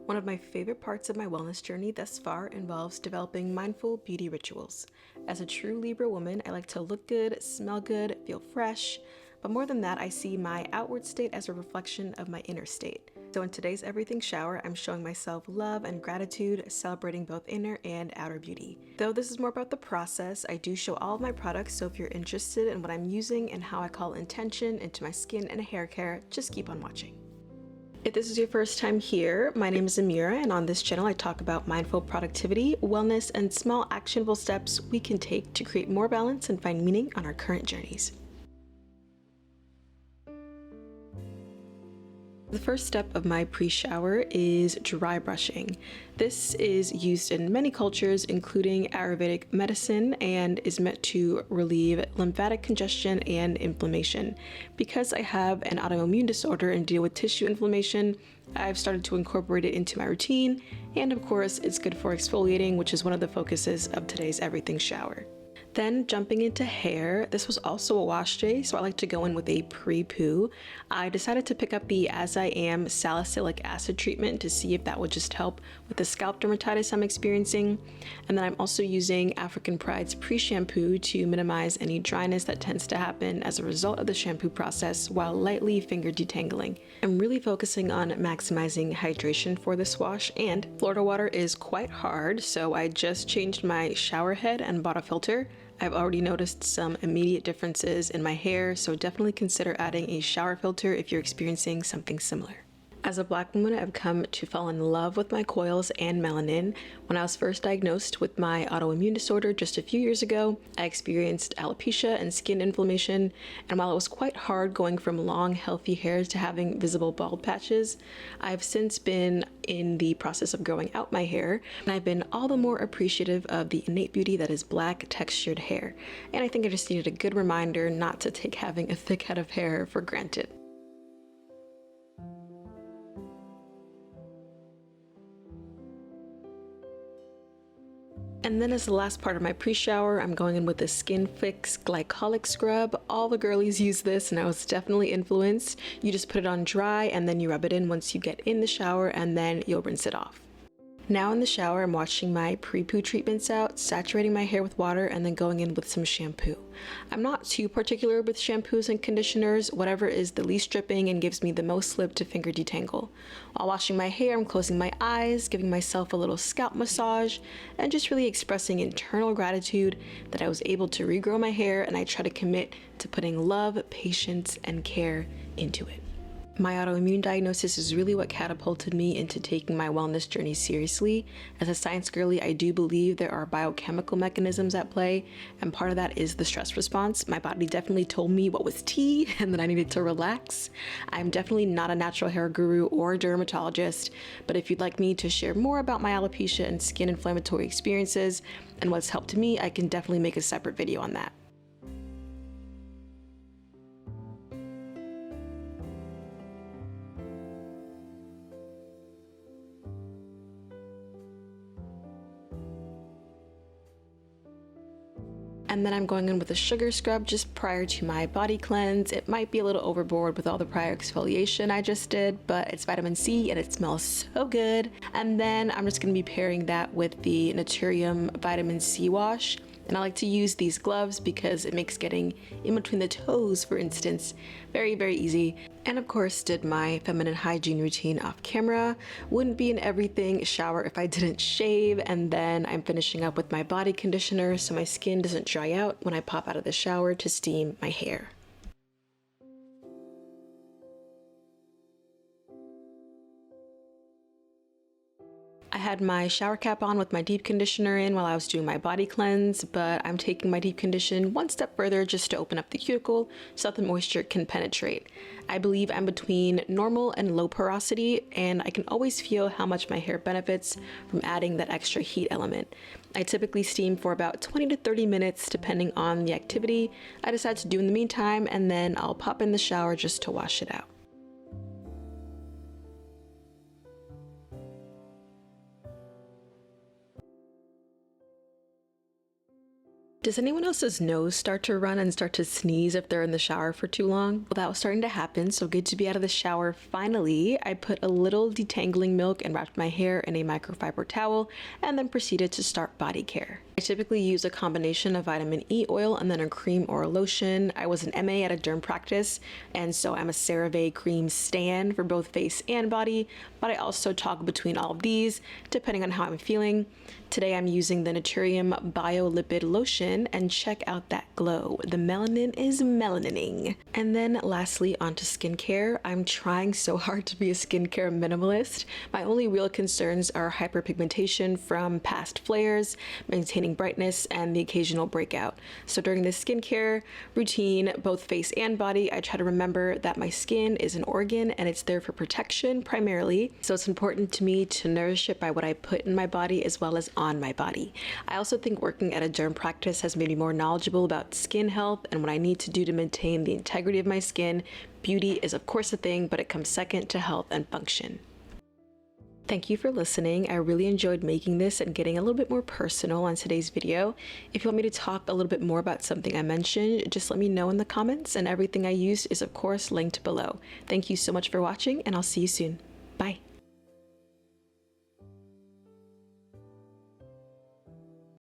One of my favorite parts of my wellness journey thus far involves developing mindful beauty rituals. As a true Libra woman, I like to look good, smell good, feel fresh, but more than that, I see my outward state as a reflection of my inner state. So in today's Everything Shower, I'm showing myself love and gratitude, celebrating both inner and outer beauty. Though this is more about the process, I do show all of my products, so if you're interested in what I'm using and how I call intention into my skin and hair care, just keep on watching. If this is your first time here, my name is Amira, and on this channel I talk about mindful productivity, wellness, and small actionable steps we can take to create more balance and find meaning on our current journeys. The first step of my pre-shower is dry brushing. This is used in many cultures, including Ayurvedic medicine, and is meant to relieve lymphatic congestion and inflammation. Because I have an autoimmune disorder and deal with tissue inflammation, I've started to incorporate it into my routine, and of course, it's good for exfoliating, which is one of the focuses of today's Everything Shower. Then jumping into hair, this was also a wash day, so I like to go in with a pre-poo. I decided to pick up the As I Am salicylic acid treatment to see if that would just help with the scalp dermatitis I'm experiencing. And then I'm also using African Pride's pre-shampoo to minimize any dryness that tends to happen as a result of the shampoo process while lightly finger detangling. I'm really focusing on maximizing hydration for this wash, and Florida water is quite hard, so I just changed my shower head and bought a filter. I've already noticed some immediate differences in my hair, so definitely consider adding a shower filter if you're experiencing something similar. As a Black woman, I've come to fall in love with my coils and melanin. When I was first diagnosed with my autoimmune disorder just a few years ago, I experienced alopecia and skin inflammation, and while it was quite hard going from long, healthy hair to having visible bald patches, I've since been in the process of growing out my hair, and I've been all the more appreciative of the innate beauty that is Black textured hair. And I think I just needed a good reminder not to take having a thick head of hair for granted. And then as the last part of my pre-shower, I'm going in with the Skin Fix Glycolic Scrub. All the girlies use this and I was definitely influenced. You just put it on dry and then you rub it in once you get in the shower, and then you'll rinse it off. Now in the shower, I'm washing my pre-poo treatments out, saturating my hair with water, and then going in with some shampoo. I'm not too particular with shampoos and conditioners, whatever is the least dripping and gives me the most slip to finger detangle. While washing my hair, I'm closing my eyes, giving myself a little scalp massage, and just really expressing internal gratitude that I was able to regrow my hair, and I try to commit to putting love, patience, and care into it. My autoimmune diagnosis is really what catapulted me into taking my wellness journey seriously. As a science girly, I do believe there are biochemical mechanisms at play, and part of that is the stress response. My body definitely told me what was tea and that I needed to relax. I'm definitely not a natural hair guru or a dermatologist, but if you'd like me to share more about my alopecia and skin inflammatory experiences and what's helped me, I can definitely make a separate video on that. And then I'm going in with a sugar scrub just prior to my body cleanse. It might be a little overboard with all the prior exfoliation I just did, but it's vitamin C and it smells so good. And then I'm just gonna be pairing that with the Naturium Vitamin C Wash. And I like to use these gloves because it makes getting in between the toes, for instance, very, very easy. And of course, did my feminine hygiene routine off camera. Wouldn't be an everything shower if I didn't shave. And then I'm finishing up with my body conditioner so my skin doesn't dry out when I pop out of the shower to steam my hair. I had my shower cap on with my deep conditioner in while I was doing my body cleanse, but I'm taking my deep condition one step further just to open up the cuticle so that the moisture can penetrate. I believe I'm between normal and low porosity, and I can always feel how much my hair benefits from adding that extra heat element. I typically steam for about 20 to 30 minutes depending on the activity I decide to do in the meantime, and then I'll pop in the shower just to wash it out. Does anyone else's nose start to run and start to sneeze if they're in the shower for too long? Well, that was starting to happen, so good to be out of the shower finally. I put a little detangling milk and wrapped my hair in a microfiber towel and then proceeded to start body care. I typically use a combination of vitamin E oil and then a cream or a lotion. I was an MA at a derm practice, and so I'm a CeraVe cream stan for both face and body, but I also toggle between all of these depending on how I'm feeling. Today I'm using the Naturium Biolipid Lotion, and check out that glow. The melanin is melanining. And then lastly, onto skincare. I'm trying so hard to be a skincare minimalist. My only real concerns are hyperpigmentation from past flares, maintaining brightness, and the occasional breakout. So during this skincare routine, both face and body, I try to remember that my skin is an organ and it's there for protection primarily. So it's important to me to nourish it by what I put in my body as well as on my body. I also think working at a derm practice has made me more knowledgeable about skin health and what I need to do to maintain the integrity of my skin. Beauty is of course a thing, but it comes second to health and function. Thank you for listening. I really enjoyed making this and getting a little bit more personal on today's video. If you want me to talk a little bit more about something I mentioned, just let me know in the comments, and everything I used is of course linked below. Thank you so much for watching, and I'll see you soon.